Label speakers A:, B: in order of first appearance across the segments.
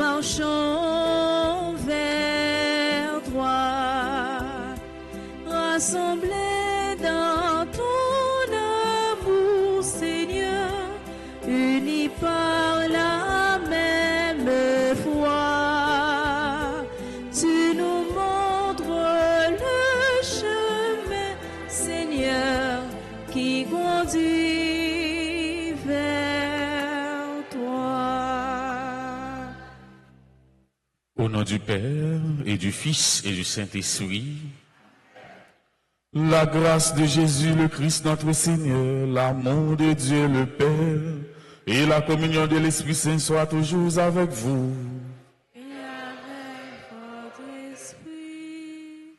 A: marchons vers toi, rassemblés dans ton amour, Seigneur, unis par la même foi. Tu nous montres le chemin, Seigneur, qui conduit vers toi.
B: Au nom du Père et du Fils et du Saint-Esprit, la grâce de Jésus le Christ notre Seigneur, l'amour de Dieu le Père et la communion de l'Esprit Saint soient toujours avec vous.
A: Et avec votre esprit.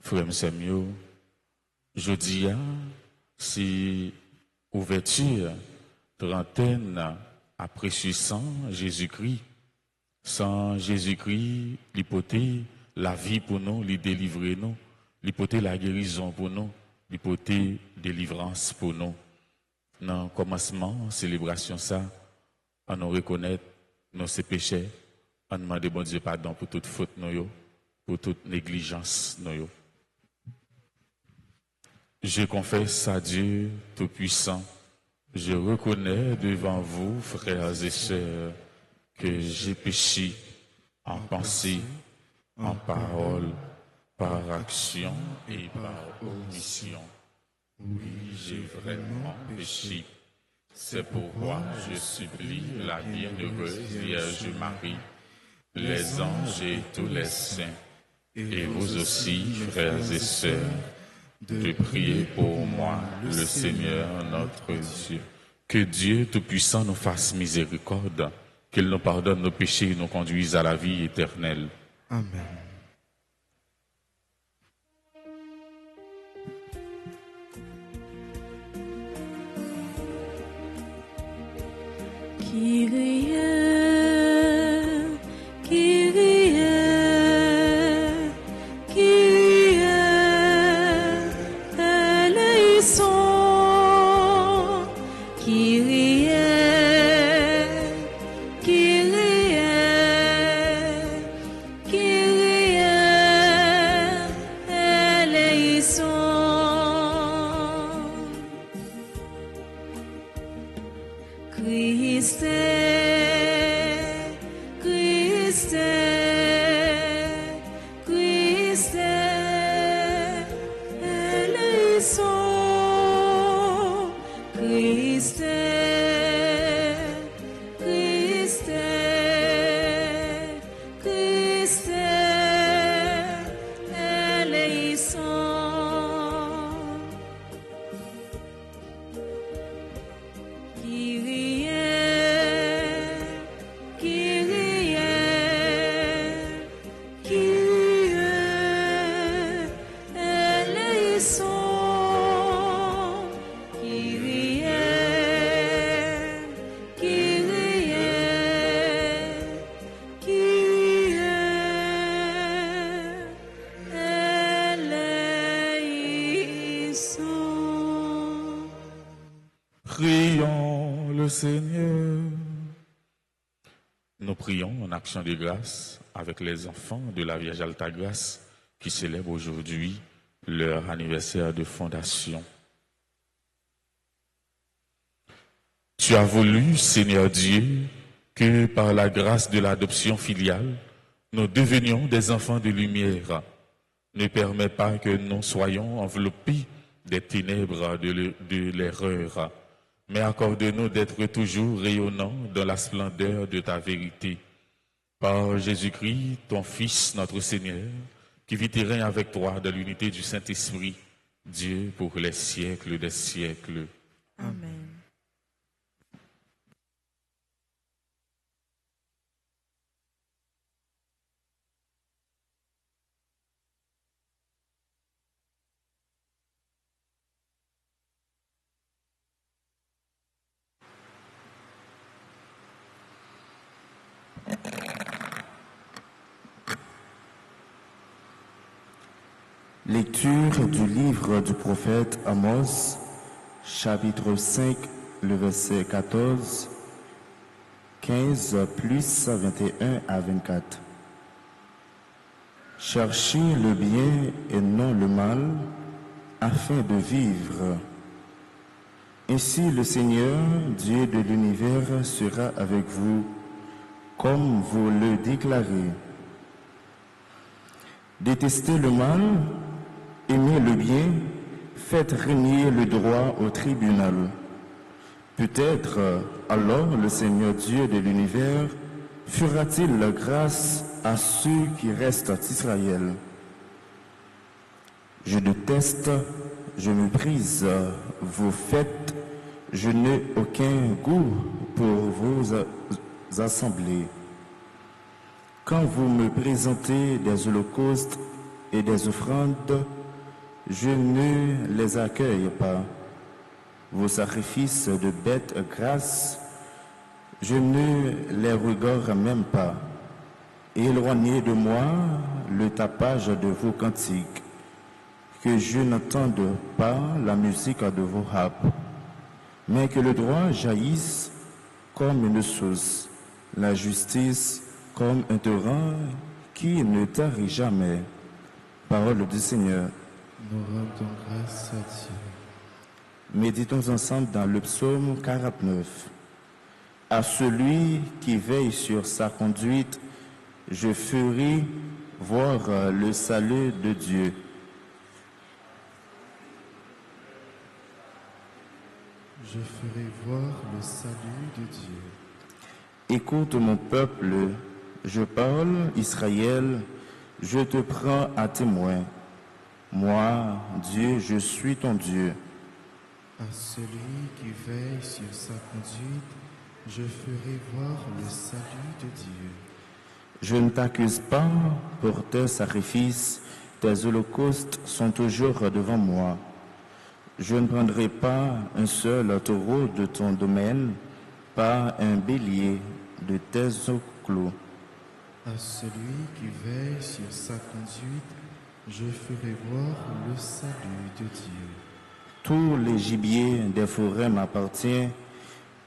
B: Frère Samuel, jeudi, c'est ouverture, trentaine après ce sang Jésus-Christ. Sans Jésus-Christ, l'hypothèse, la vie pour nous, les délivrer nous, l'hypothèse, la guérison pour nous, l'hypothèse, délivrance pour nous. Dans le commencement, célébration ça, on nous reconnaît nos péchés, on demande bon Dieu pardon pour toute faute nous, pour toute négligence nous. Je confesse à Dieu Tout-Puissant, je reconnais devant vous, frères et sœurs, que j'ai péché en pensée, en parole, par action et par omission. Oui, j'ai vraiment péché. C'est pourquoi je supplie la bienheureuse Vierge Marie, les anges et tous les saints, et vous aussi, frères et sœurs, de prier pour moi, le Seigneur notre Dieu. Que Dieu Tout-Puissant nous fasse miséricorde, qu'il nous pardonne nos péchés et nous conduise à la vie éternelle.
C: Amen.
A: Kyrie, Kyrie, Kyrie eleison, Kyrie, Kyrie, Kyrie eleison. Christe, Christe, Christe, eleison. Christe, Christe, Christe, eleison. Kyrie, Kyrie, Kyrie eleison. Kyrie, Kyrie, Kyrie eleison.
B: Prions le Seigneur. Nous prions en action de grâce avec les enfants de la Vierge Altagrace qui célèbrent aujourd'hui leur anniversaire de fondation. Tu as voulu, Seigneur Dieu, que par la grâce de l'adoption filiale, nous devenions des enfants de lumière. Ne permets pas que nous soyons enveloppés des ténèbres de l'erreur, mais accorde-nous d'être toujours rayonnants dans la splendeur de ta vérité. Par Jésus-Christ, ton Fils, notre Seigneur, qui vit et règne avec toi dans l'unité du Saint-Esprit, Dieu pour les siècles des siècles.
A: Amen.
C: Lecture du livre du prophète Amos, chapitre 5, le verset 14. 15 plus 21 à 24. Cherchez le bien et non le mal, afin de vivre. Ainsi le Seigneur, Dieu de l'univers, sera avec vous, comme vous le déclarez. Détestez le mal, aimez le bien, faites régner le droit au tribunal. Peut-être alors le Seigneur Dieu de l'univers fera-t-il grâce à ceux qui restent d'Israël. Je déteste, je méprise vos fêtes, je n'ai aucun goût pour vos assemblées. Quand vous me présentez des holocaustes et des offrandes, je ne les accueille pas. Vos sacrifices de bêtes grasses, je ne les regarde même pas. Éloignez de moi le tapage de vos cantiques, que je n'entende pas la musique de vos harpes, mais que le droit jaillisse comme une source, la justice comme un torrent qui ne tarit jamais. Parole du Seigneur.
D: Nous rendons grâce à Dieu.
C: Méditons ensemble dans le psaume 49. À celui qui veille sur sa conduite, je ferai voir le salut de Dieu.
D: Je ferai voir le salut de Dieu.
C: Écoute mon peuple, je parle, Israël, je te prends à témoin. Moi, Dieu, je suis ton Dieu.
D: À celui qui veille sur sa conduite, je ferai voir le salut de Dieu.
C: Je ne t'accuse pas pour tes sacrifices, tes holocaustes sont toujours devant moi. Je ne prendrai pas un seul taureau de ton domaine, pas un bélier de tes enclos.
D: À celui qui veille sur sa conduite, je ferai voir le salut de Dieu.
C: Tous les gibiers des forêts m'appartiennent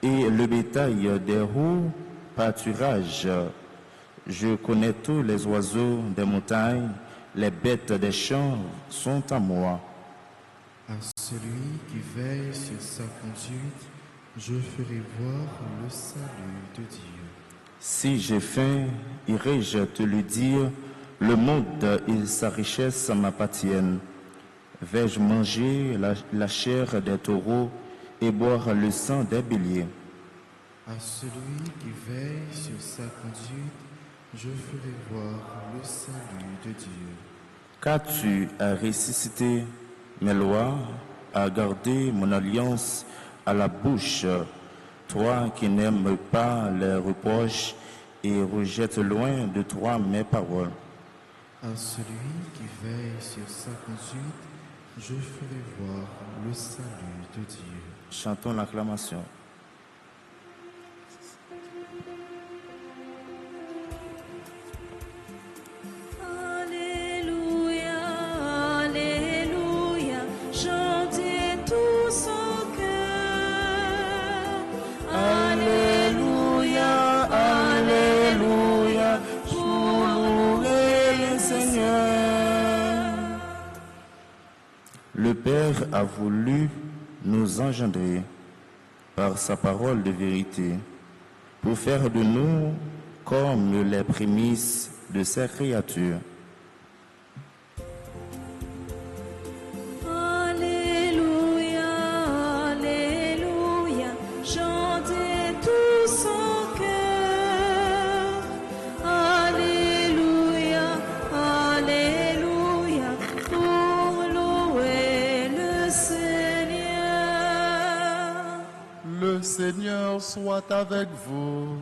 C: et le bétail des hauts pâturages. Je connais tous les oiseaux des montagnes, les bêtes des champs sont à moi.
D: À celui qui veille sur sa conduite, je ferai voir le salut de Dieu.
C: Si j'ai faim, irai-je te le dire, le monde et sa richesse m'appartiennent. Vais-je manger la chair des taureaux et boire le sang des béliers?
D: À celui qui veille sur sa conduite, je ferai voir le salut de Dieu.
C: Qu'as-tu à ressusciter mes lois, à garder mon alliance à la bouche, toi qui n'aimes pas les reproches et rejettes loin de toi mes paroles?
D: À celui qui veille sur sa conduite, je ferai voir le salut de Dieu.
C: Chantons l'acclamation.
A: Alléluia, Alléluia, chantez tous au cœur. Alléluia, Alléluia, pour louer le Seigneur.
C: Le Père a voulu nous engendrer par sa parole de vérité, pour faire de nous comme les prémices de ses créatures.
A: Alléluia, Alléluia, chantez tous au cœur. Alléluia, Alléluia, pour louer le Seigneur.
E: Le Seigneur soit avec vous.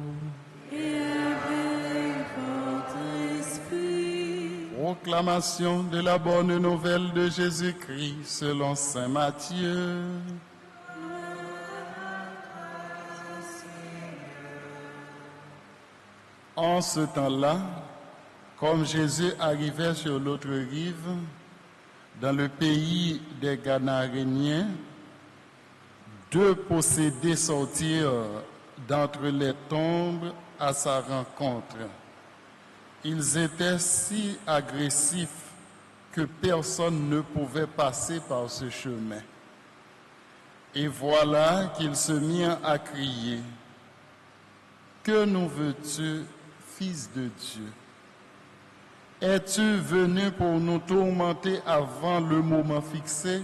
A: Et avec votre esprit.
E: Proclamation de la bonne nouvelle de Jésus-Christ selon saint Matthieu. En ce temps-là, comme Jésus arrivait sur l'autre rive, dans le pays des Gadaréniens, deux possédés sortirent d'entre les tombes à sa rencontre. Ils étaient si agressifs que personne ne pouvait passer par ce chemin. Et voilà qu'ils se mirent à crier, « Que nous veux-tu, Fils de Dieu? Es-tu venu pour nous tourmenter avant le moment fixé? »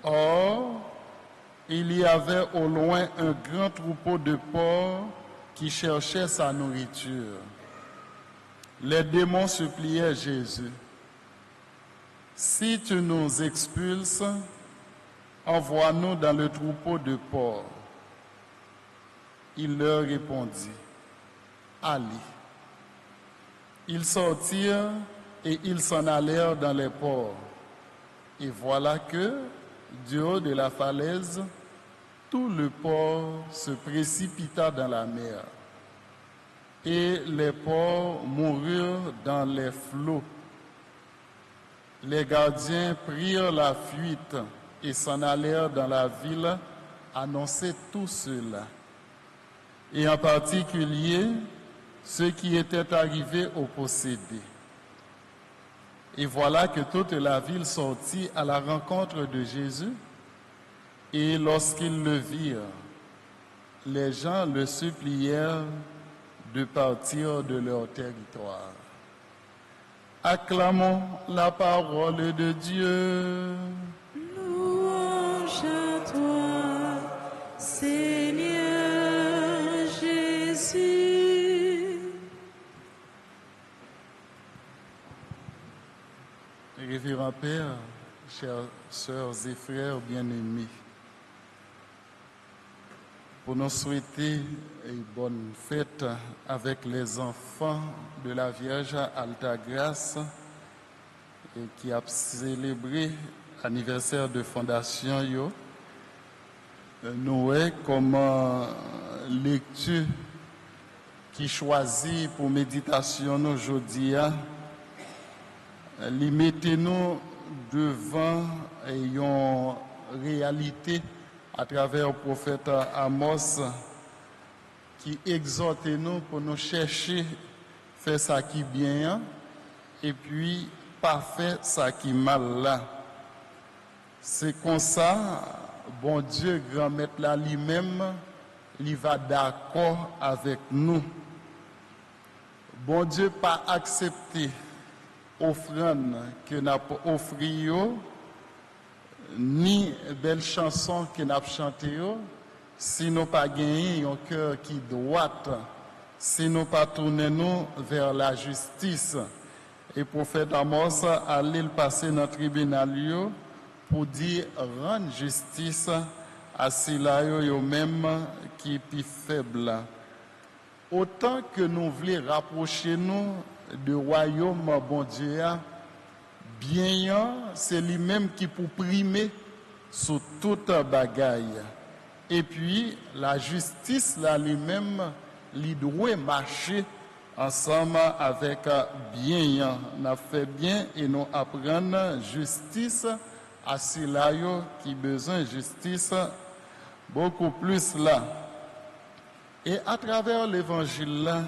E: Or, il y avait au loin un grand troupeau de porcs qui cherchait sa nourriture. Les démons suppliaient Jésus, « Si tu nous expulses, envoie-nous dans le troupeau de porcs. » Il leur répondit, « Allez. » Ils sortirent et ils s'en allèrent dans les porcs. Et voilà que, du haut de la falaise, tout le port se précipita dans la mer. Et les porcs moururent dans les flots. Les gardiens prirent la fuite et s'en allèrent dans la ville annoncer tout cela. Et en particulier, ceux qui étaient arrivés au possédé. Et voilà que toute la ville sortit à la rencontre de Jésus. Et lorsqu'ils le virent, les gens le supplièrent de partir de leur territoire. Acclamons la parole de Dieu.
A: Louange à toi, Seigneur Jésus.
E: Révérend Père, chers sœurs et frères bien-aimés, pour nous souhaiter une bonne fête avec les enfants de la Vierge Altagrace et qui a célébré l'anniversaire de fondation yo. Nous comme lecture qui choisit pour méditation aujourd'hui, les mettez-nous devant une réalité à travers le prophète Amos qui exhorte nous pour nous chercher faire ça qui bien et puis pas faire ça qui mal là. C'est comme ça, bon Dieu, grand maître là lui-même, il va d'accord avec nous. Bon Dieu pas accepté offrande que n'a offri ni belle chanson que n'a chanté si nous pas gagné un cœur qui droit, si nous pas tourner nous vers la justice. Et prophète Amos allait passer dans le tribunal pour dire rendre justice à ceux-là même qui est plus faible. Autant que nous voulons rapprocher nous du royaume bon Dieu, bien c'est lui-même qui peut primer sur toute bagaille. Et puis la justice là lui-même, il doit marcher ensemble avec bien. On a fait bien et nous apprenons justice à ceux-là qui besoin de justice beaucoup plus là. Et à travers l'évangile là,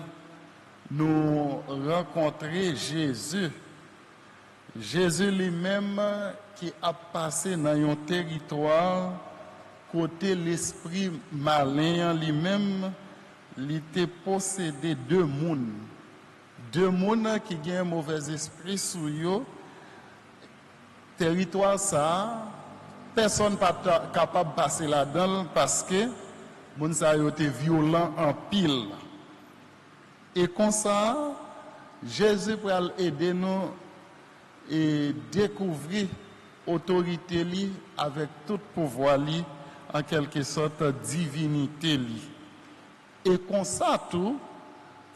E: nous rencontrons Jésus. Jésus lui-même qui a passé dans un territoire côté l'esprit malin lui-même, il était possédé deux mondes. Deux mondes qui ont un mauvais esprit sur eux. Territoire ça, personne n'est pas capable de passer là-dedans parce que moun sa yo te violent en pile. Et comme ça, Jésus pour aider nous et découvrir autorité li avec tout pouvoir li, en quelque sorte divinité li. Et comme ça tout,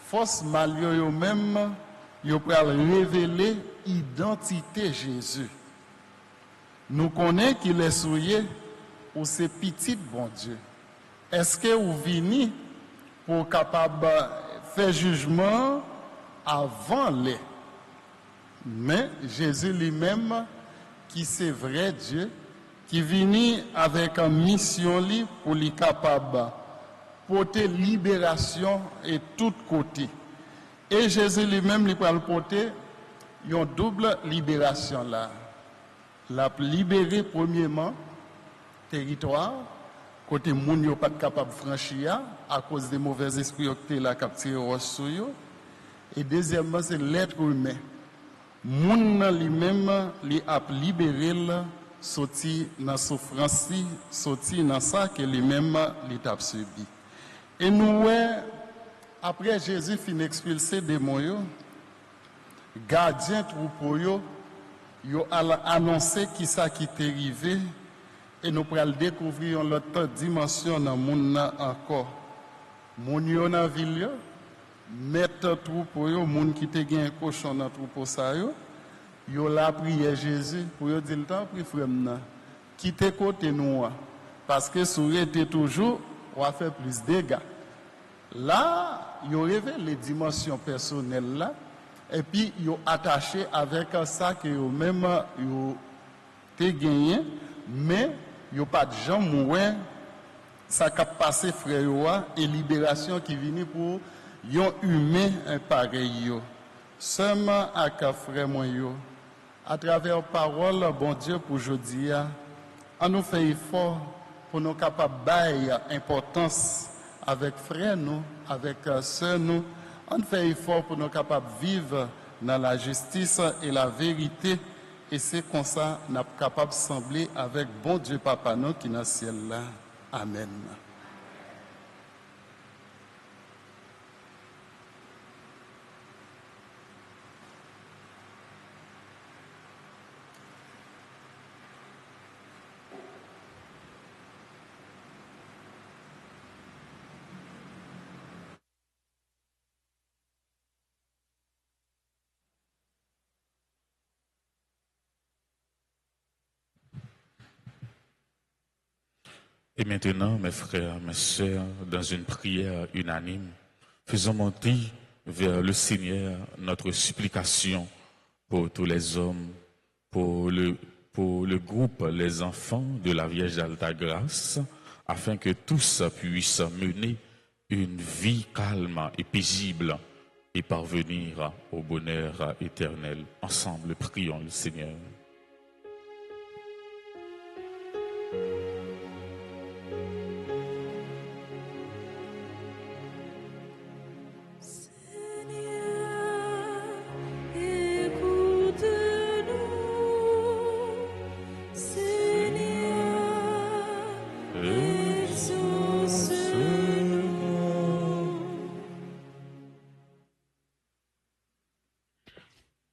E: force mal yo même yo pour révéler identité Jésus. Nous connaissons qu'il est souillé ou c'est petit bon Dieu. Est-ce que vous venez pour capable faire jugement avant les? Mais Jésus lui-même, qui c'est vrai Dieu, qui vient avec une mission pour lui capable porter libération et tout côté. Et Jésus lui-même, il va porter une double libération là. La libérer premièrement territoire, côté moun yo pas capable de franchir à cause des mauvais esprits qui la capturé sur yo. Et deuxièmement, c'est l'être humain. Moun lui-même li a libéré sorti dans souffrance, sorti dans ça que lui-même li t'a subi. Et nous après Jésus fin expulser des démons, gardien troupeau yo a annoncé qui ça qui t'est arrivé et nous pourrons découvrir l'autre dimension dans le monde encore. Moun yo dans ville mettre troupeau yo moun qui te gen cochon dans troupeau ça yo la prié Jésus pour yo dire le temps pri frère nan quitter côté nous parce que souris était toujours on va faire plus de dégâts. Là, ils ont révélé les dimensions personnelles là, et puis ils ont attaché avec ça que eux même ils ont gagné, mais ils n'ont pas de gens moins ça qui a passé frère et libération qui vient pour yon humain pareil. Seulement avec frère moi à travers parole bon Dieu pour aujourd'hui, on nous fait effort pour nous capables bailler importance avec frères nous, avec sœurs nous, on fait effort pour nous capables de vivre dans la justice et la vérité. Et c'est comme ça nous sommes capables de sembler avec bon Dieu Papa nous qui est dans le ciel là. Amen.
B: Et maintenant, mes frères, mes sœurs, dans une prière unanime, faisons monter vers le Seigneur notre supplication pour tous les hommes, pour le groupe Les Enfants de la Vierge Alta Grâce, afin que tous puissent mener une vie calme et paisible et parvenir au bonheur éternel. Ensemble, prions le Seigneur.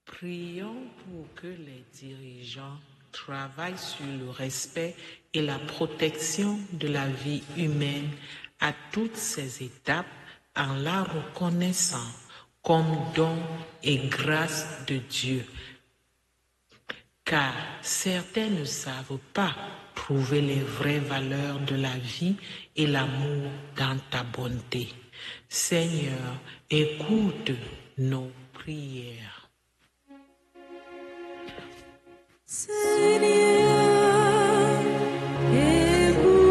F: Prions pour que les dirigeants travaillent sur le respect et la protection de la vie humaine à toutes ses étapes en la reconnaissant comme don et grâce de Dieu. Car certains ne savent pas trouver les vraies valeurs de la vie et l'amour dans ta bonté. Seigneur, écoute nos prières.
A: Seigneur, écoute-nous.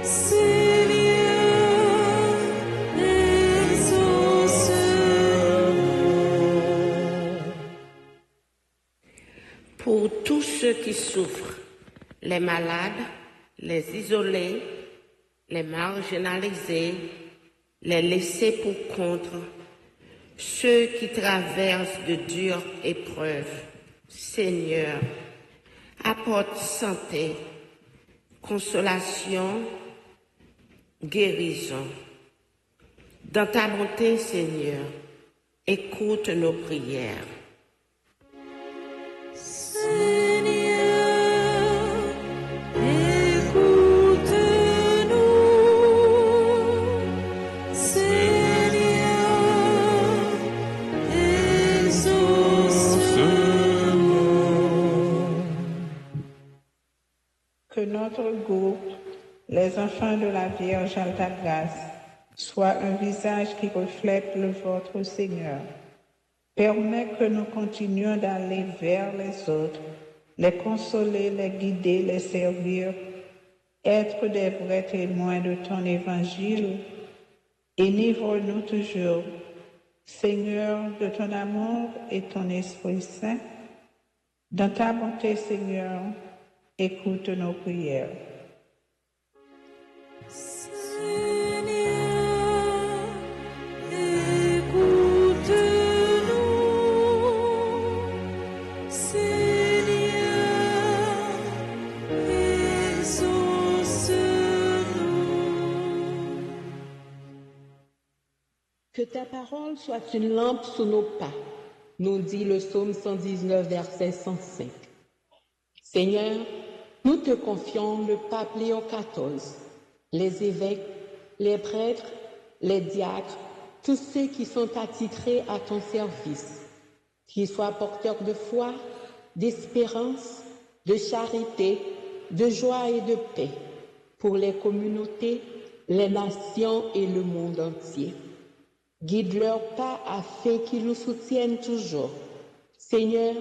A: Seigneur, exauce-nous.
G: Pour tous ceux qui souffrent, les malades, les isolés, les marginalisés, les laissés pour compte, ceux qui traversent de dures épreuves, Seigneur, apporte santé, consolation, guérison. Dans ta bonté, Seigneur, écoute nos prières.
H: Que notre groupe, les enfants de la Vierge Alta Grâce, soit un visage qui reflète le vôtre, Seigneur. Permets que nous continuions d'aller vers les autres, les consoler, les guider, les servir, être des vrais témoins de ton évangile. Enivre-nous toujours, Seigneur, de ton amour et ton Esprit Saint. Dans ta bonté, Seigneur, écoute nos prières.
A: Seigneur, écoute-nous. Seigneur, exauce-nous.
I: Que ta parole soit une lampe sous nos pas, nous dit le psaume 119, verset 105. Seigneur, nous te confions le pape Léon XIV, les évêques, les prêtres, les diacres, tous ceux qui sont attitrés à ton service, qu'ils soient porteurs de foi, d'espérance, de charité, de joie et de paix pour les communautés, les nations et le monde entier. Guide leurs pas afin qu'ils nous soutiennent toujours. Seigneur,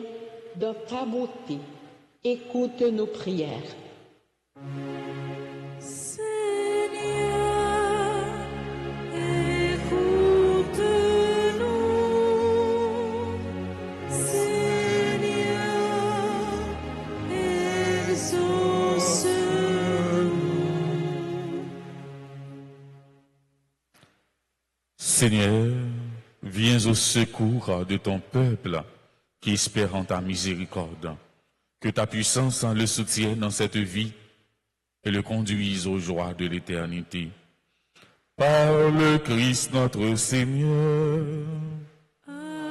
I: dans ta beauté, écoute nos prières.
A: Seigneur, écoute-nous. Seigneur, exauce-nous.
B: Seigneur, viens au secours de ton peuple qui espère en ta miséricorde. Que ta puissance le soutienne dans cette vie et le conduise aux joies de l'éternité. Par le Christ notre Seigneur.
A: Amen.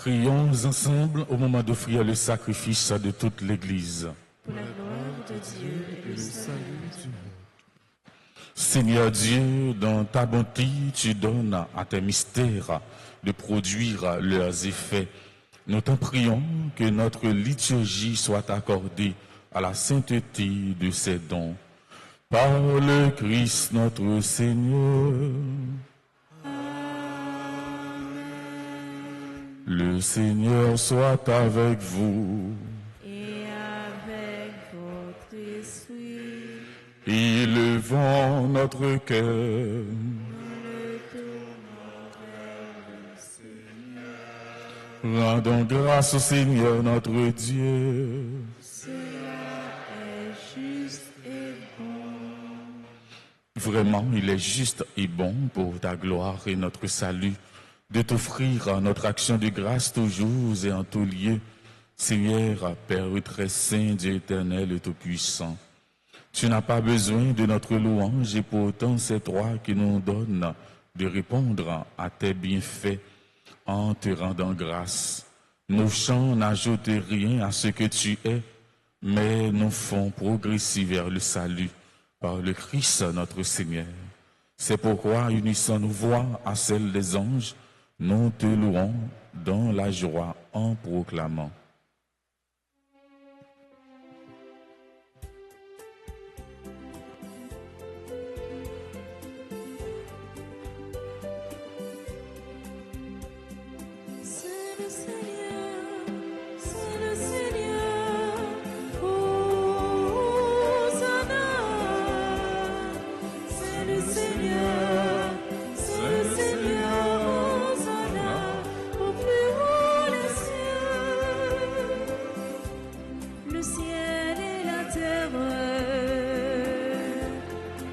B: Prions ensemble au moment d'offrir le sacrifice de toute l'Église.
A: Pour la gloire de Dieu et le salut du monde.
B: Seigneur Dieu, dans ta bonté, tu donnes à tes mystères de produire leurs effets Nous t'en prions que notre liturgie soit accordée à la sainteté de ses dons. Par le Christ notre Seigneur. Le Seigneur soit avec vous.
A: Et avec votre esprit.
B: Élevons notre cœur.
A: Nous le tournons vers le Seigneur.
B: Rendons grâce au Seigneur notre Dieu.
A: Cela est juste et bon.
B: Vraiment, il est juste et bon pour ta gloire et notre salut de t'offrir notre action de grâce toujours et en tout lieu. Seigneur, Père très saint, Dieu éternel et tout-puissant, tu n'as pas besoin de notre louange et pourtant c'est toi qui nous donnes de répondre à tes bienfaits en te rendant grâce. Nos chants n'ajoutent rien à ce que tu es, mais nous font progresser vers le salut par le Christ notre Seigneur. C'est pourquoi, unissant nos voix à celles des anges, nous te louons dans la joie en proclamant.
A: C'est le Seigneur, c'est le Seigneur. Hosanna. C'est le Seigneur, c'est le Seigneur. Hosanna au plus haut des cieux. Le ciel et la terre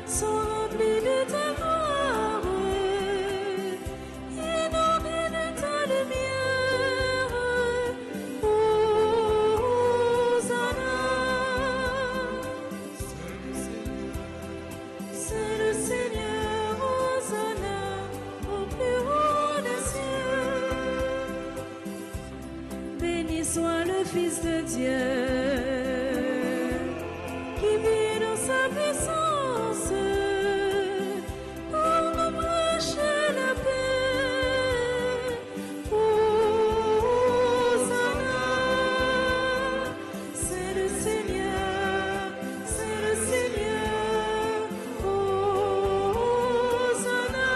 A: sont remplis de ta gloire. Inondés de ta lumière. Hosanna. C'est le Seigneur. Hosanna au plus haut des cieux. Béni soit le Fils de Dieu, qui vit dans sa puissance pour nous prêcher la paix. Hosanna. C'est le Seigneur, c'est le Seigneur. Hosanna.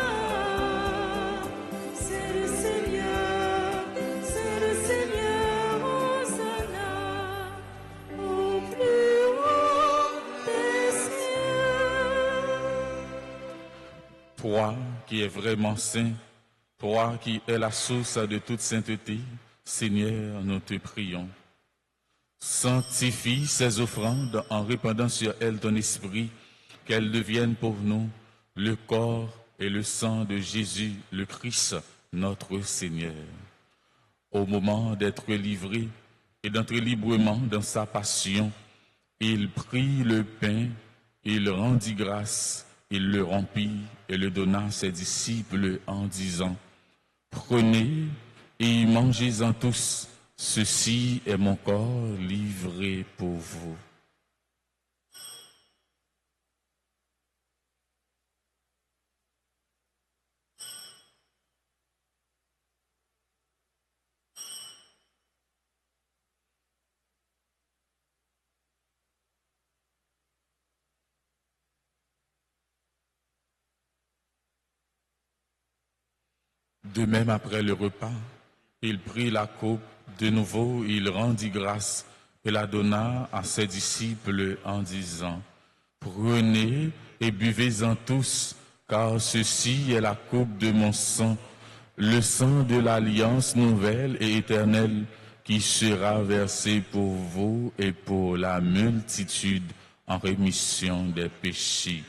A: C'est le Seigneur, c'est le Seigneur. Hosanna au plus haut des cieux.
B: Toi qui es vraiment saint, toi qui es la source de toute sainteté, Seigneur, nous te prions. Sanctifie ces offrandes en répandant sur elles ton esprit, qu'elles deviennent pour nous le corps et le sang de Jésus, le Christ, notre Seigneur. Au moment d'être livré et d'entrer librement dans sa passion, il prit le pain, il rendit grâce, il le rompit et le donna à ses disciples en disant: Prenez et mangez-en tous, ceci est mon corps livré pour vous. De même, après le repas, il prit la coupe, de nouveau il rendit grâce et la donna à ses disciples en disant: Prenez et buvez-en tous, car ceci est la coupe de mon sang, le sang de l'alliance nouvelle et éternelle qui sera versé pour vous et pour la multitude en rémission des péchés.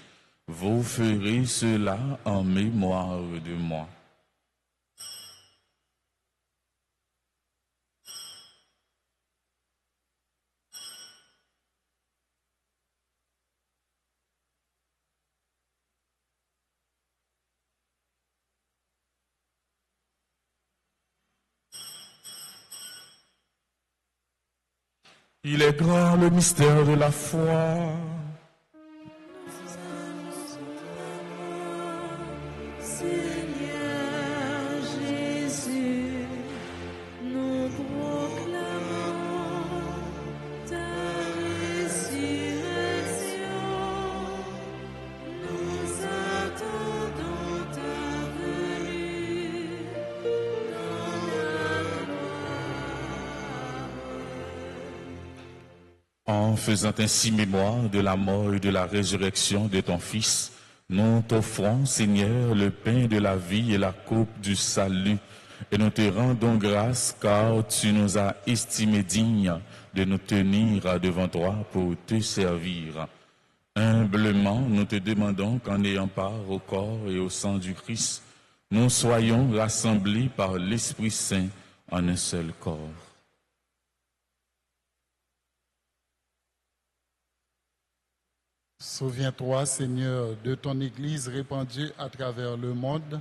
B: Vous ferez cela en mémoire de moi. Il est grand le mystère de la foi.
A: Seigneur Jésus, nous croyons.
B: En faisant ainsi mémoire de la mort et de la résurrection de ton Fils, nous t'offrons, Seigneur, le pain de la vie et la coupe du salut, et nous te rendons grâce car tu nous as estimés dignes de nous tenir devant toi pour te servir. Humblement, nous te demandons qu'en ayant part au corps et au sang du Christ, nous soyons rassemblés par l'Esprit Saint en un seul corps.
E: Souviens-toi, Seigneur, de ton Église répandue à travers le monde.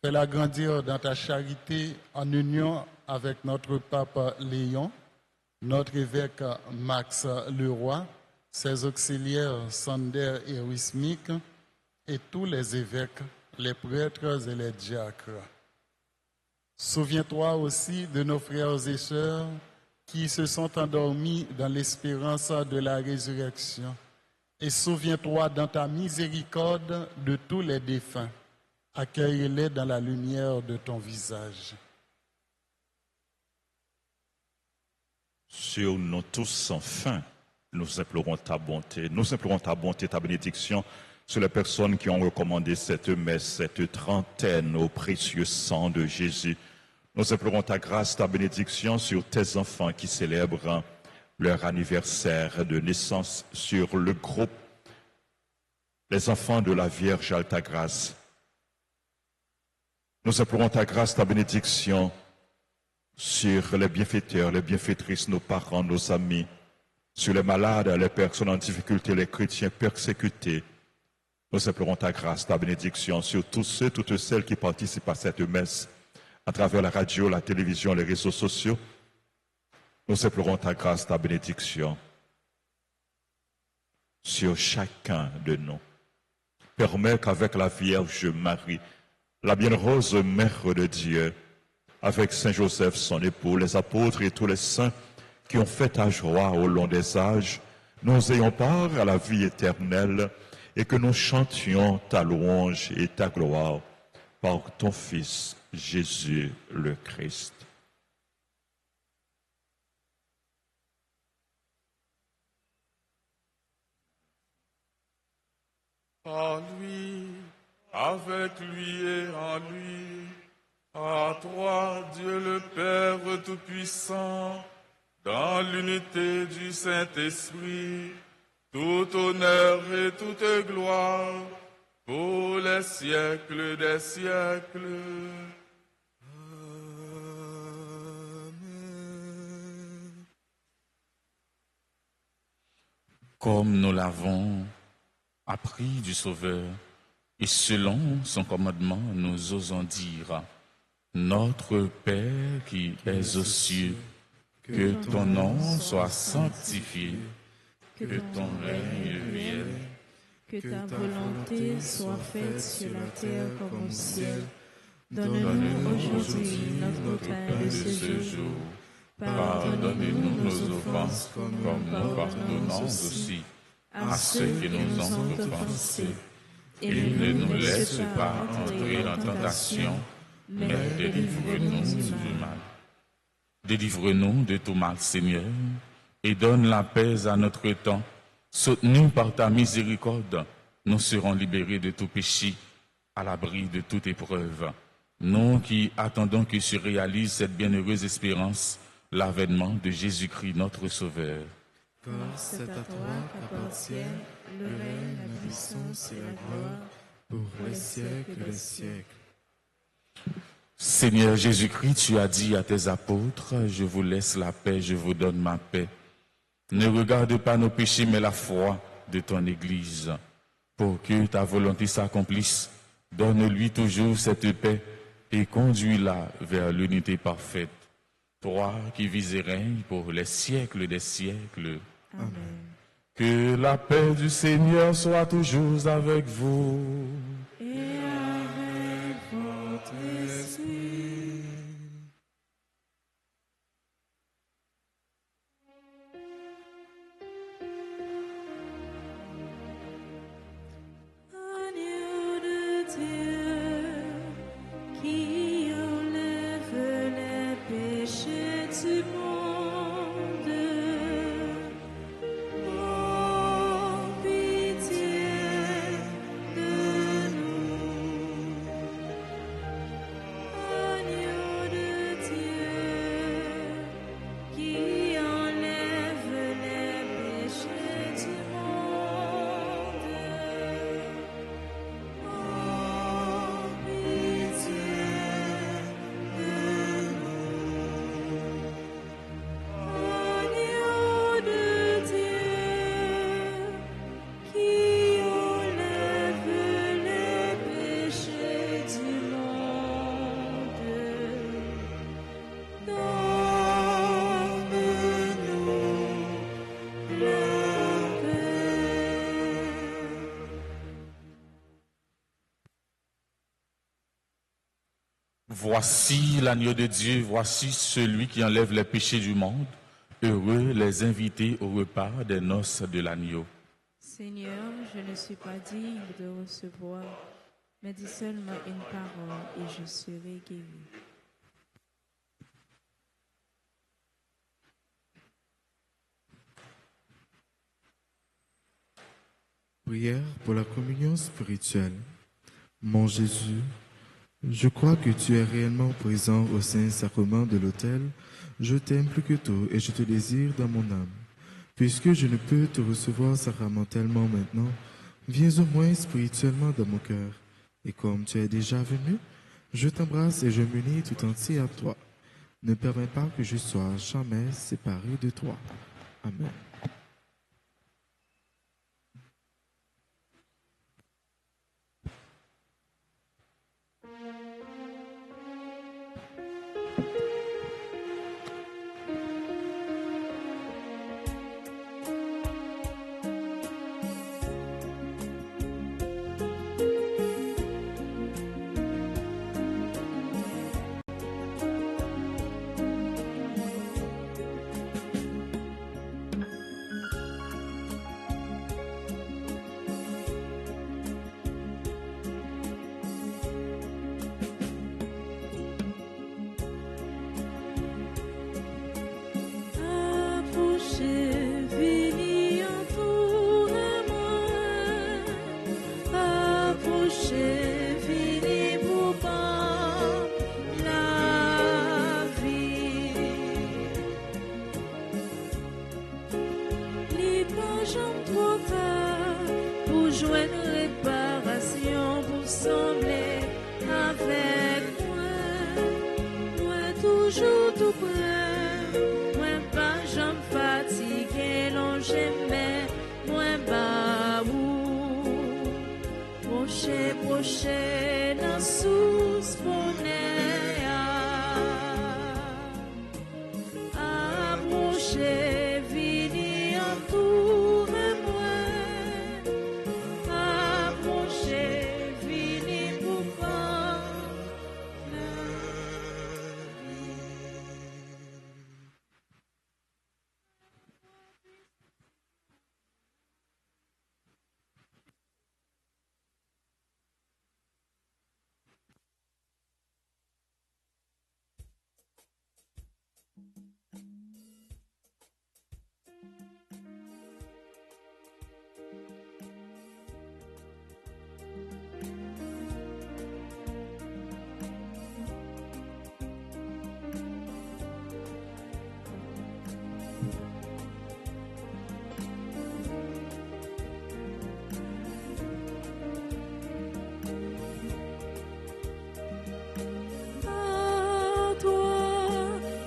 E: Fais-la grandir dans ta charité en union avec notre pape Léon, notre évêque Max Leroy, ses auxiliaires Sander et Wismik, et tous les évêques, les prêtres et les diacres. Souviens-toi aussi de nos frères et sœurs qui se sont endormis dans l'espérance de la résurrection. Et souviens-toi dans ta miséricorde de tous les défunts. Accueille-les dans la lumière de ton visage.
J: Sur nous tous sans fin, nous implorons ta bonté. Nous implorons ta bonté, ta bénédiction sur les personnes qui ont recommandé cette messe, cette trentaine au précieux sang de Jésus. Nous implorons ta grâce, ta bénédiction sur tes enfants qui célèbrent leur anniversaire de naissance, sur le groupe les enfants de la Vierge Alta Grâce. Nous implorons ta grâce, ta bénédiction sur les bienfaiteurs, les bienfaitrices, nos parents, nos amis, sur les malades, les personnes en difficulté, les chrétiens persécutés. Nous implorons ta grâce, ta bénédiction sur tous ceux, toutes celles qui participent à cette messe à travers la radio, la télévision, les réseaux sociaux. Nous implorons ta grâce, ta bénédiction sur chacun de nous. Permets qu'avec la Vierge Marie, la bienheureuse Mère de Dieu, avec Saint Joseph, son époux, les apôtres et tous les saints qui ont fait ta joie au long des âges, nous ayons part à la vie éternelle et que nous chantions ta louange et ta gloire par ton Fils, Jésus le Christ.
B: Par lui, avec lui et en lui, à toi, Dieu le Père Tout-Puissant, dans l'unité du Saint-Esprit, tout honneur et toute gloire, pour les siècles des siècles. Comme nous l'avons appris du Sauveur, et selon son commandement, nous osons dire: Notre Père qui es aux cieux, que ton nom soit sanctifié, que ton règne vienne,
A: que ta volonté soit faite sur la terre comme au ciel. Donne-nous aujourd'hui notre pain de ce jour. Pardonne-nous nos offenses comme nous pardonnons aussi à ceux qui nous ont offensés. Et ne nous laisse pas entrer en tentation, mais délivre-nous du mal. Délivre-nous de tout mal, Seigneur, et donne la paix à notre temps. Soutenus par ta miséricorde, nous serons libérés de tout péché, à l'abri de toute épreuve. Nous qui attendons que se réalise cette bienheureuse espérance, l'avènement de Jésus-Christ, notre Sauveur.
D: Car c'est à toi qu'appartiennent le règne, la puissance et la gloire pour les siècles des siècles.
B: Seigneur Jésus-Christ, tu as dit à tes apôtres: je vous laisse la paix, je vous donne ma paix. Ne regarde pas nos péchés, mais la foi de ton Église. Pour que ta volonté s'accomplisse, donne-lui toujours cette paix et conduis-la vers l'unité parfaite. Toi qui vis et règnes pour les siècles des siècles.
A: Amen.
B: Que la paix du Seigneur soit toujours avec vous.
A: Et avec votre esprit. Agneau de Dieu, qui enlève les péchés du monde,
B: Voici l'agneau de Dieu, voici celui qui enlève les péchés du monde. Heureux les invités au repas des noces de l'agneau.
A: Seigneur, je ne suis pas digne de recevoir, mais dis seulement une parole et je serai guéri.
D: Prière pour la communion spirituelle. Mon Jésus, je crois que tu es réellement présent au Saint-Sacrement de l'autel. Je t'aime plus que tout et je te désire dans mon âme. Puisque je ne peux te recevoir sacramentellement maintenant, viens au moins spirituellement dans mon cœur. Et comme tu es déjà venu, je t'embrasse et je m'unis tout entier à toi. Ne permets pas que je sois jamais séparé de toi. Amen.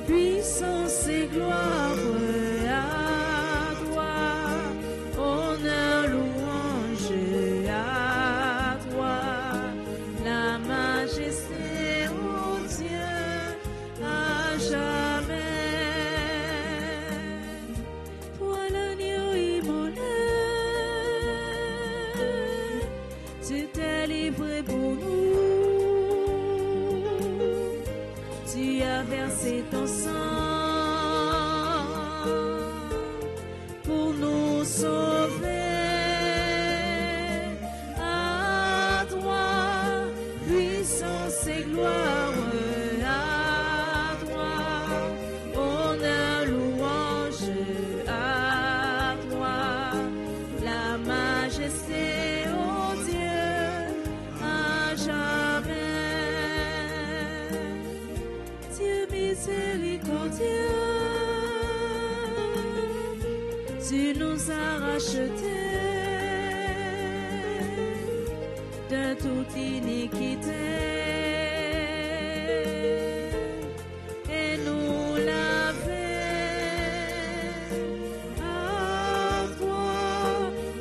A: Puissance et gloire à toi, honneur, louange à toi, la majesté, ô Dieu, à jamais. Toi l'agneau immolé, tu t'es livré pour nous, tu as versé ton sang pour nous sauver. À toi, puissance et gloire à toi, honneur, louange à toi, la majesté, ô Dieu, à jamais. Dieu miséricordieux, tu nous as rachetés de toute iniquité et nous laver. À toi,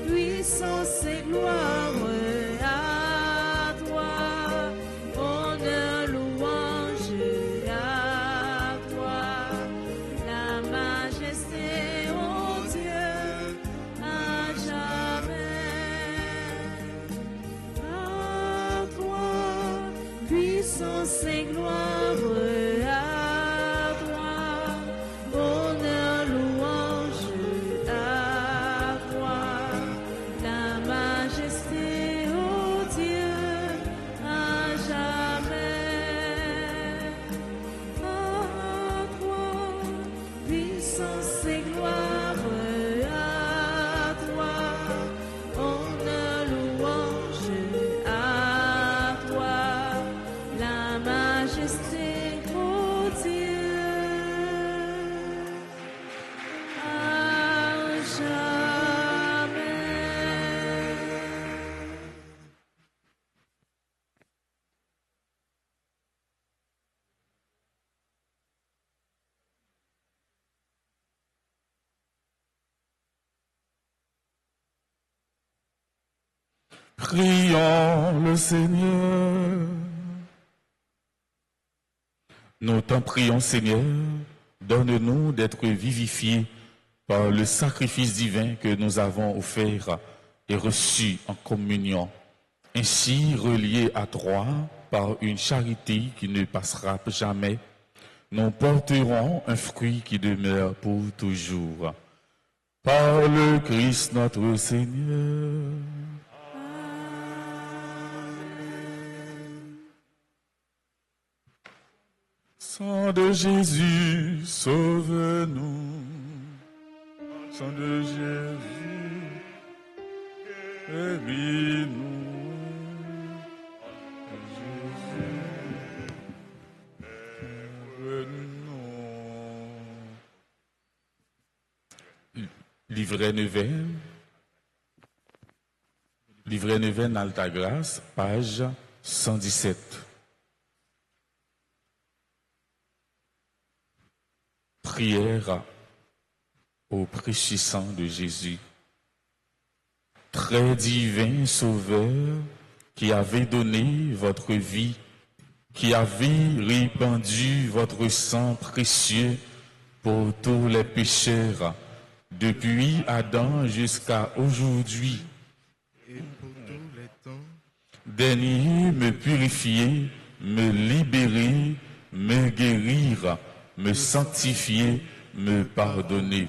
A: puissance et gloire à toi, honneur, louange à toi, la majesté, ô Dieu, à jamais. À toi, puissance et gloire à toi, honneur, louange à toi, la majesté, ô Dieu, à jamais. À toi, puissance et gloire à toi, honneur, louange à toi, la majesté, ô Dieu, à jamais.
B: Prions le Seigneur. Nous t'en prions, Seigneur, donne-nous d'être vivifiés par le sacrifice divin que nous avons offert et reçu en communion, ainsi reliés à toi par une charité qui ne passera jamais. Nous porterons un fruit qui demeure pour toujours. Par le Christ notre Seigneur. Sang de Jésus, sauve-nous. Sang de Jésus, guéris-nous. Jésus, sauve-nous. Livret neuvaine Altagrace, page 117. Prière au précieux sang de Jésus. Très divin Sauveur, qui avez donné votre vie, qui avez répandu votre sang précieux pour tous les pécheurs, depuis Adam jusqu'à aujourd'hui.
D: Et pour tous les temps,
B: Daignez me purifier, me libérer, me guérir, me sanctifier, me pardonner.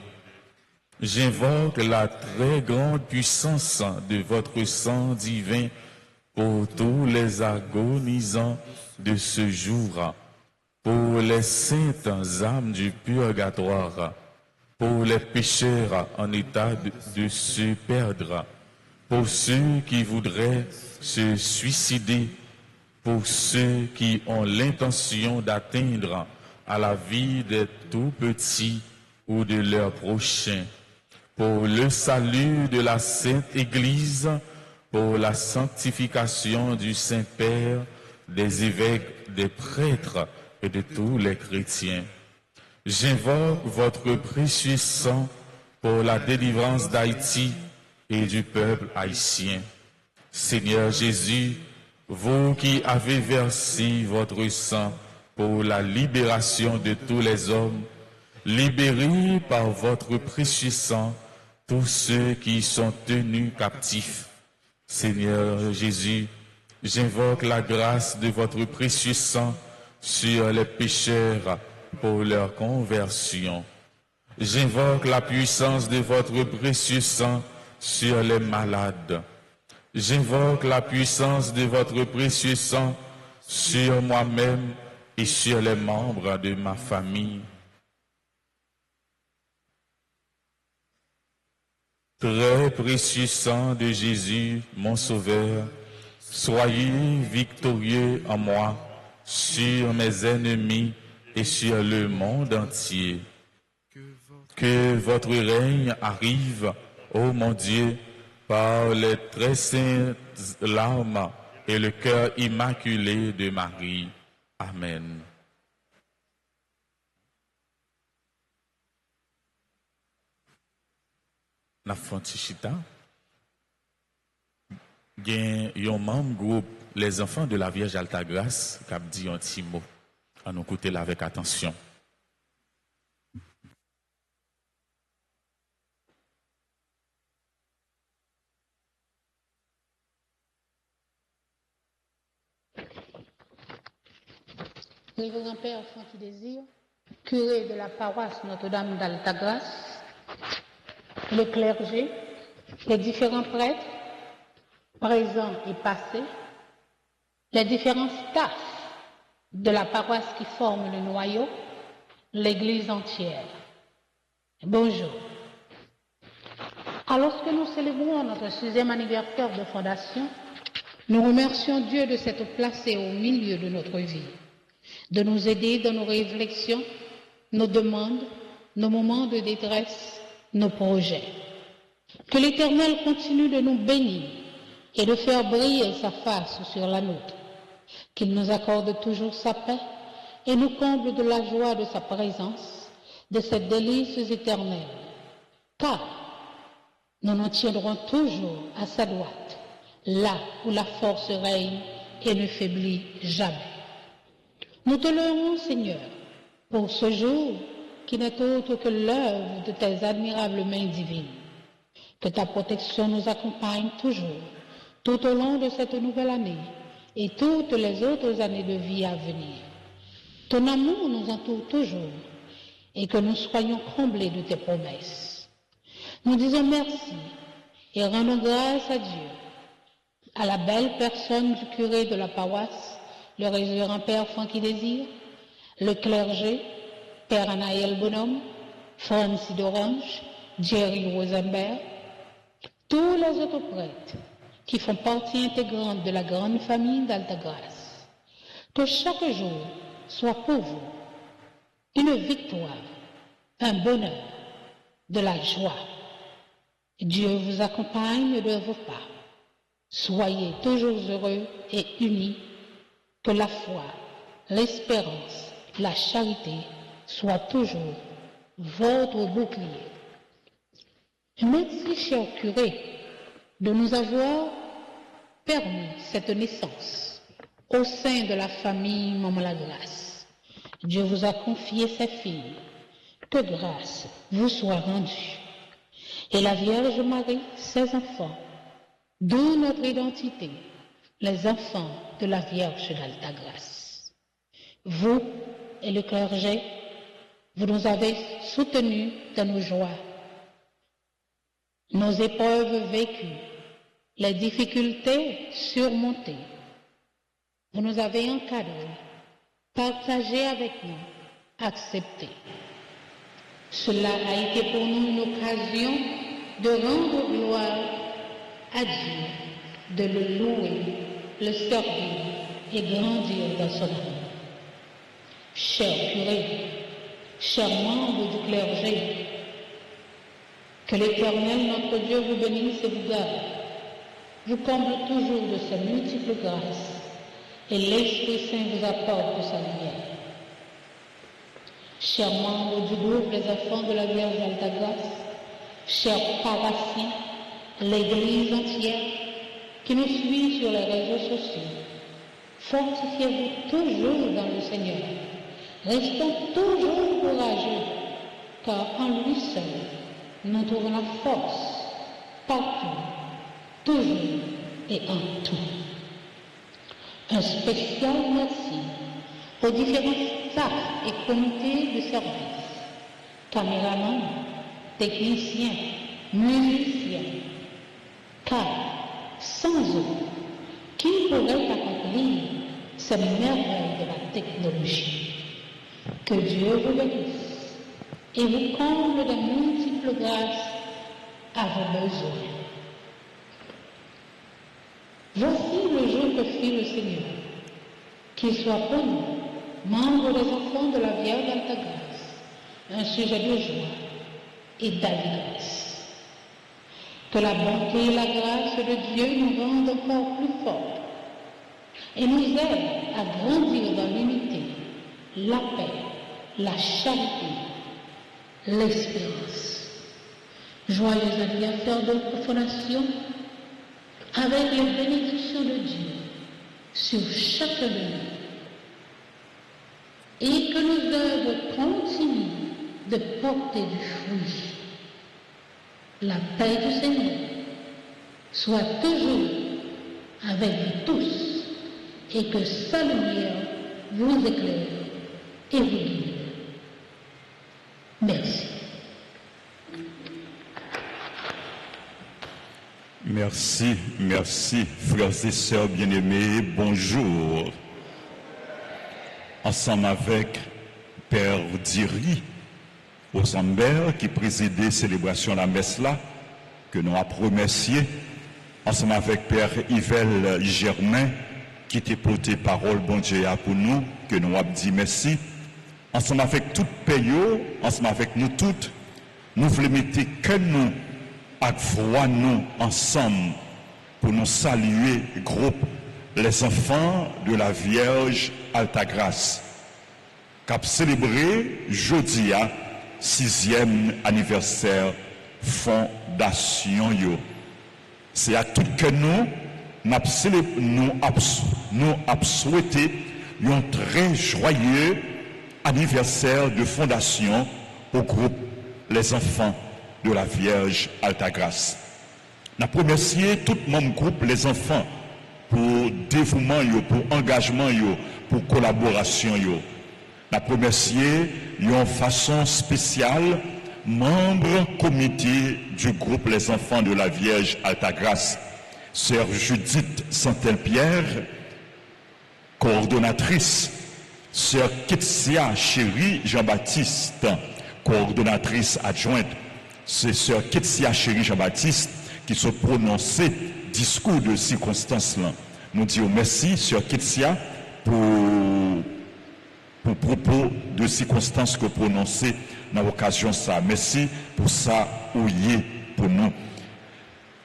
B: J'invoque la très grande puissance de votre sang divin pour tous les agonisants de ce jour, pour les saintes âmes du purgatoire, pour les pécheurs en état de se perdre, pour ceux qui voudraient se suicider, pour ceux qui ont l'intention d'atteindre à la vie des tout-petits ou de leurs prochains, pour le salut de la Sainte Église, pour la sanctification du Saint-Père, des évêques, des prêtres et de tous les chrétiens. J'invoque votre précieux sang pour la délivrance d'Haïti et du peuple haïtien. Seigneur Jésus, vous qui avez versé votre sang pour la libération de tous les hommes, libérez par votre précieux sang tous ceux qui sont tenus captifs. Seigneur Jésus, j'invoque la grâce de votre précieux sang sur les pécheurs pour leur conversion. J'invoque la puissance de votre précieux sang sur les malades. J'invoque la puissance de votre précieux sang sur moi-même et sur les membres de ma famille. Très précieux sang de Jésus, mon Sauveur, soyez victorieux en moi, sur mes ennemis et sur le monde entier. Que votre règne arrive, ô mon Dieu, par les très saintes larmes et le cœur immaculé de Marie. Amen. Na Frantichita, gen yon membre groupe Les Enfants de la Vierge Altagrace qui a dit un petit mot. À nous écouter là avec attention.
K: Révérend Père Francky Désir, curé de la paroisse Notre-Dame d'Altagrace, le clergé, les différents prêtres, présents et passés, les différents staffs de la paroisse qui forment le noyau, l'Église entière. Bonjour. Alors que nous célébrons notre 6e anniversaire de fondation, nous remercions Dieu de s'être placé au milieu de notre vie, de nous aider dans nos réflexions, nos demandes, nos moments de détresse, nos projets. Que l'Éternel continue de nous bénir et de faire briller sa face sur la nôtre, qu'il nous accorde toujours sa paix et nous comble de la joie de sa présence, de ses délices éternelles, car nous nous tiendrons toujours à sa droite, là où la force règne et ne faiblit jamais. Nous te louons, Seigneur, pour ce jour qui n'est autre que l'œuvre de tes admirables mains divines. Que ta protection nous accompagne toujours, tout au long de cette nouvelle année et toutes les autres années de vie à venir. Ton amour nous entoure toujours et que nous soyons comblés de tes promesses. Nous disons merci et rendons grâce à Dieu, à la belle personne du curé de la paroisse, le révérend Père Francky Désir, le clergé, Père Anaël Bonhomme, Francis d'Orange, Jerry Rosenberg, tous les autres prêtres qui font partie intégrante de la grande famille d'Altagrace. Que chaque jour soit pour vous une victoire, un bonheur, de la joie. Dieu vous accompagne de vos pas. Soyez toujours heureux et unis. Que la foi, l'espérance, la charité soient toujours votre bouclier. Merci, cher curé, de nous avoir permis cette naissance au sein de la famille Maman la Grâce. Dieu vous a confié ses filles. Que grâce vous soit rendue. Et la Vierge Marie, ses enfants, d'où notre identité, les enfants de la Vierge d'Altagrace. Vous et le clergé, vous nous avez soutenus dans nos joies, nos épreuves vécues, les difficultés surmontées. Vous nous avez encadrés, partagés avec nous, acceptés. Cela a été pour nous une occasion de rendre gloire à Dieu, de le louer, le servir et grandir dans son amour. Chers curés, chers membres du clergé, que l'Éternel, notre Dieu, vous bénisse et vous garde, vous comble toujours de ses multiples grâces, et l'Esprit Saint vous apporte de sa lumière. Chers membres du groupe Les Enfants de la Vierge d'Altagrace, chers paroissiens, l'Église entière qui nous suit sur les réseaux sociaux, fortifiez-vous toujours dans le Seigneur. Restons toujours courageux, car en lui seul, nous trouvons la force, partout, toujours et en tout. Un spécial merci aux différents staffs et comités de service, caméramans, techniciens, musiciens, car sans eux, qui pourrait accomplir ces merveilles de la technologie? Que Dieu vous bénisse et vous comble de multiples grâces à vos besoins. Voici le jour que fit le Seigneur, qu'il soit pour nous, membres des enfants de la Vierge d'Altagrace, un sujet de joie et d'allégresse. Que la bonté et la grâce de Dieu nous rendent encore plus forts et nous aident à grandir dans l'unité, la paix, la charité, l'espérance. Joyeux anniversaire de fondation avec les bénédictions de Dieu sur chacun de nous. Et que nos œuvres continuent de porter du fruit. La paix du Seigneur soit toujours avec vous tous et que sa lumière vous éclaire et vous guide. Merci.
J: Merci, merci, frères et sœurs bien-aimés, bonjour. Ensemble avec Père Diri, aux Ambert, qui présidait la célébration de la messe là, que nous avons remercié, ensemble avec Père Yvel Germain, qui t'a porté parole, bon Dieu, pour nous, que nous avons dit merci. Ensemble avec tout pays, ensemble avec nous toutes, nous voulons mettre que nous, avec foi, nous, ensemble, pour nous saluer, groupe, les enfants de la Vierge Altagrace, qui a célébré jeudi, 6e anniversaire fondation. C'est à tout que nous avons souhaité un très joyeux anniversaire de fondation au groupe Les Enfants de la Vierge Altagrace. Nous remercié tout mon groupe Les Enfants pour dévouement, pour engagement, pour collaboration. Nous remercié d'une façon spéciale membre comité du groupe Les Enfants de la Vierge Altagrace, Sœur Judith Santel-Pierre, coordonnatrice, Sœur Ketsia Chéri Jean-Baptiste, coordonnatrice adjointe. C'est Sœur Ketsia Chéri Jean-Baptiste qui se prononçait discours de circonstance là. Nous disons merci, Sœur Ketsia, pour propos de circonstances que prononcées dans l'occasion ça. Merci pour ça, ouillé pour nous.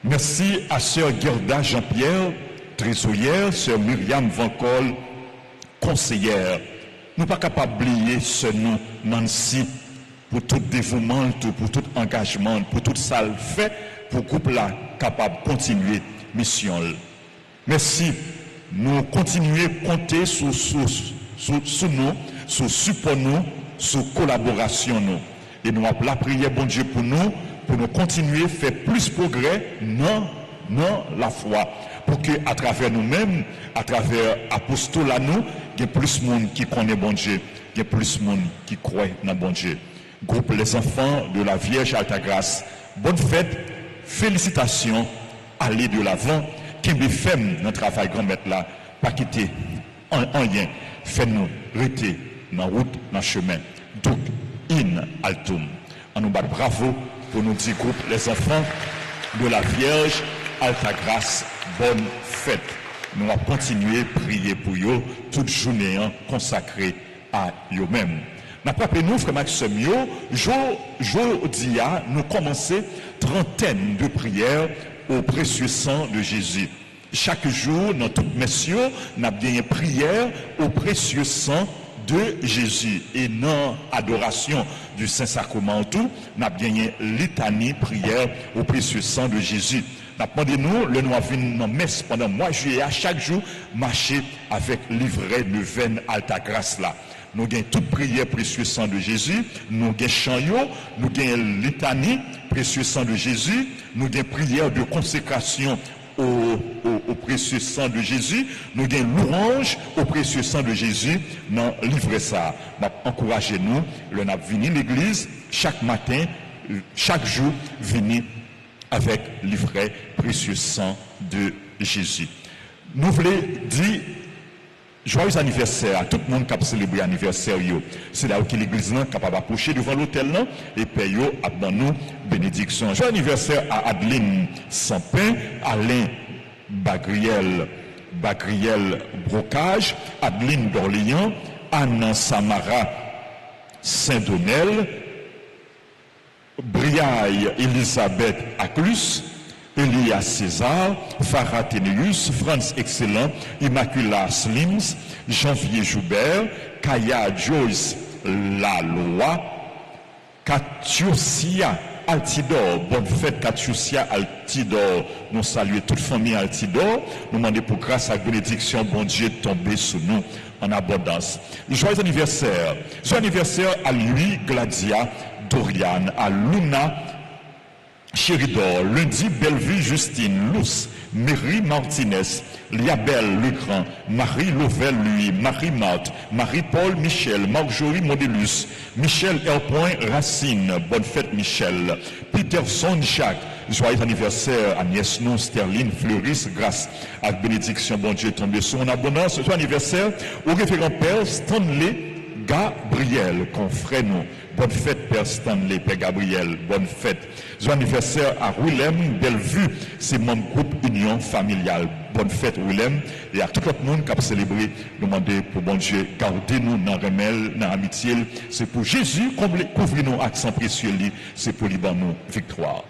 J: Merci à Sœur Gerda Jean-Pierre, trésorière, Sœur Myriam Vancol, conseillère. Nous ne sommes pas capables d'oublier ce nom, Nancy, pour tout dévouement, pour tout engagement, pour tout ça fait, pour le groupe là, capable de continuer mission. Merci. Nous continuons à compter sur nous, sur support nous, sur collaboration nous. Et nous avons la prière, bon Dieu, pour nous continuer à faire plus de progrès dans la foi. Pour que, à travers nous-mêmes, à travers l'apostolat nous, il y ait plus de monde qui connaît bon Dieu, il y ait plus de monde qui croit dans bon Dieu. Groupe Les Enfants de la Vierge Altagrace, bonne fête, félicitations, allez de l'avant, qui me fait notre travail grand-maître là, pas quitter en rien, faites-nous rester dans la route, dans le chemin. Donc, in altum. On nous bat bravo pour nous dire groupe Les Enfants de la Vierge Altagrace, bonne fête. Nous allons continuer à prier pour eux, toute journée consacrée à eux-mêmes. Nous, frère Maxime, aujourd'hui, nous commençons trentaine de prières au précieux sang de Jésus. Chaque jour, dans toutes messieurs, nous avons une prière au précieux sang de Jésus. Et dans l'adoration du Saint-Sacrement, nous avons une litanie prière au précieux sang de Jésus. Nous le nous avons dans messe pendant le mois de juillet, à chaque jour, marcher avec livret de veine Altagrace là. Nous avons toute prière précieux sang de Jésus, nous avons chant, nous avons litanie précieux sang de Jésus, nous avons prière de consécration au précieux sang de Jésus, nous avons louange au précieux sang de Jésus dans le livret ça. Encouragez-nous, nous avons venu l'église chaque matin, chaque jour, venir avec livret précieux sang de Jésus. Nous voulons dire joyeux anniversaire à tout le monde qui a célébré l'anniversaire. C'est là où l'église est capable d'approcher devant l'hôtel et payer à nous bénédiction. Joyeux anniversaire à Adeline Sampin, Alain Bagriel Brocage, Adeline d'Orléans, Anna Samara Saint-Donel, Briaille Elisabeth Aclus, Elia César, Farah Ténéus, Franz Excellent, Immacula Slims, Janvier Joubert, Kaya Joyce Lalois, Katiusia Altidor, bonne fête Katiusia Altidor, nous saluons toute famille Altidor, nous demandons pour grâce à la bénédiction, bon Dieu, tomber sur nous en abondance. Joyeux anniversaire à lui, Gladia, Dorian, à Luna, Chéridor, Lundi, Bellevue, Justine, Luce, Mary Martinez, Liabel Legrand, Marie Lovell, lui, Marie-Marthe, Marie-Paul Michel, Marjorie Modelus, Michel R. Racine, bonne fête Michel, Peterson Jacques, joyeux anniversaire Agnès Non, Sterling, Fleuris, grâce à bénédiction, bon Dieu, tombé sur mon abondance, joyeux anniversaire au référent Père Stanley Gabriel, confrère nous. Bonne fête, Père Stanley, Père Gabriel, bonne fête. Joyeux anniversaire à Willem Bellevue, c'est mon groupe Union Familiale. Bonne fête, Willem, et à tout le monde qui a célébré, demander pour bon Dieu, gardez-nous dans remède, dans amitié. C'est pour Jésus, couvrir-nous accent précieux, c'est pour liban nous victoire.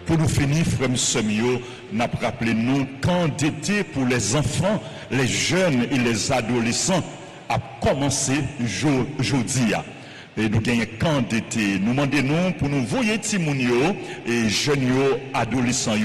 J: Pour nous finir, frère Semio, n'a rappelé nous quand d'été pour les enfants, les jeunes et les adolescents a commencé aujourd'hui. Et nous gagnons quand d'été. Nous demandons pour nous voyer Timounio et jeunes adolescents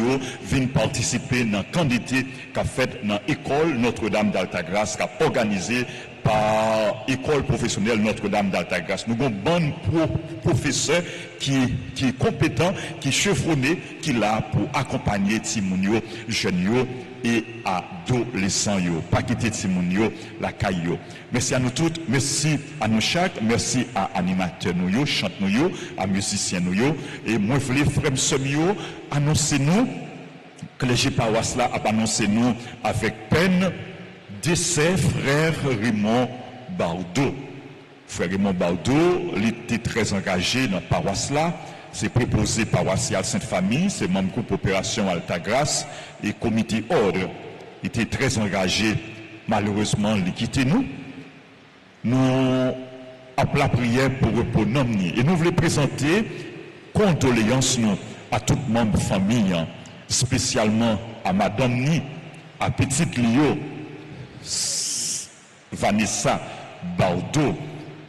J: viennent participer dans le camp d'été qu'a fait dans l'école Notre-Dame d'Altagrace, qu'a organisé par l'école professionnelle Notre-Dame d'Altagrace. Nous avons un bon professeur qui est compétent, qui est chevronné, qui est là pour accompagner Timounio, jeunes et adolescents. Pas quitter Timounio, la caillou. Merci à nous toutes, merci à nous chaque, merci à animateurs nous, chante nous, à musiciens nous. Et moi, je voulais, frère Semio, annoncer nous que les paroisse là a annoncé nous avec peine décès frère Raymond Baudo. Frère Raymond Baudo, il était très engagé dans la paroisse là. C'est préposé paroissial Sainte-Famille, c'est membre groupe Opération Altagrace et comité ordre. Il était très engagé. Malheureusement, il a quitté nous. Nous appelons la prière pour repos nomni. Et nous voulons présenter condoléances nous à tout membre de famille, spécialement à Madame Ni, à Petite Lio, Vanessa Baudo,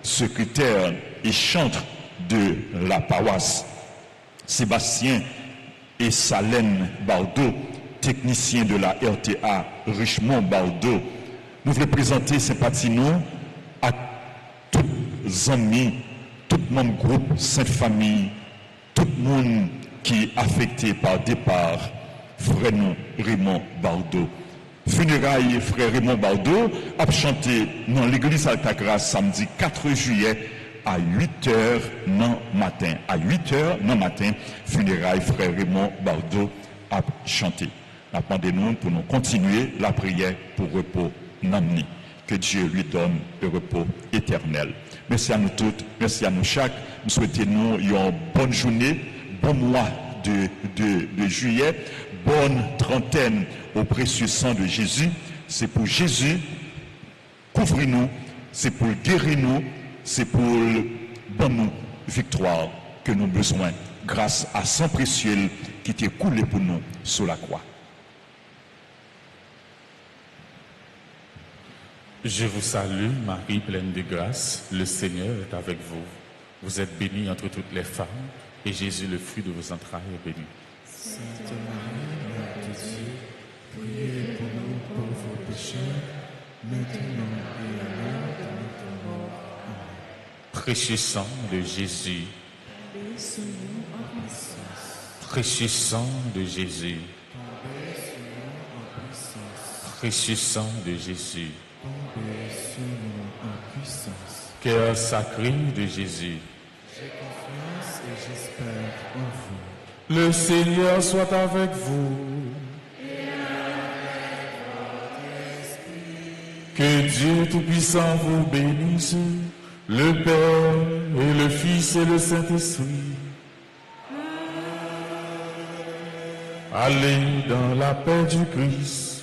J: secrétaire et chantre de la paroisse, Sébastien et Salène Baudo, technicien de la RTA Richemont Baudo. Nous voulons présenter sympathie à tous les amis, tout le monde groupe Sainte-Famille, tout le monde qui est affecté par départ, frère Raymond Baudo. Funérailles frère Raymond Baudo a chanté dans l'église Altagrace samedi 4 juillet à 8h non matin. À 8h non matin, funérailles frère Raymond Baudo a chanté. Appendez-nous pour nous continuer la prière pour repos namni. Que Dieu lui donne le repos éternel. Merci à nous toutes, merci à nous chaque. Nous souhaitons une bonne journée, bon mois de juillet, bonne trentaine au précieux sang de Jésus. C'est pour Jésus, couvrir-nous, c'est pour guérir nous, c'est pour donner victoire que nous avons besoin grâce à sang précieux qui était coulé pour nous sur la croix.
B: Je vous salue, Marie pleine de grâce, le Seigneur est avec vous. Vous êtes bénie entre toutes les femmes, et Jésus, le fruit de vos entrailles, est béni.
D: Sainte Marie, Mère de Dieu, priez pour nous pauvres pécheurs, maintenant et à l'heure de notre mort. Amen.
B: Précieux sang de Jésus, précieux sang de Jésus, précieux sang de Jésus, cœur sacré de Jésus,
D: j'ai confiance et j'espère en vous.
B: le Seigneur soit avec vous. Que Dieu Tout-Puissant vous bénisse, le Père et le Fils et le Saint-Esprit. Allez dans la paix du Christ.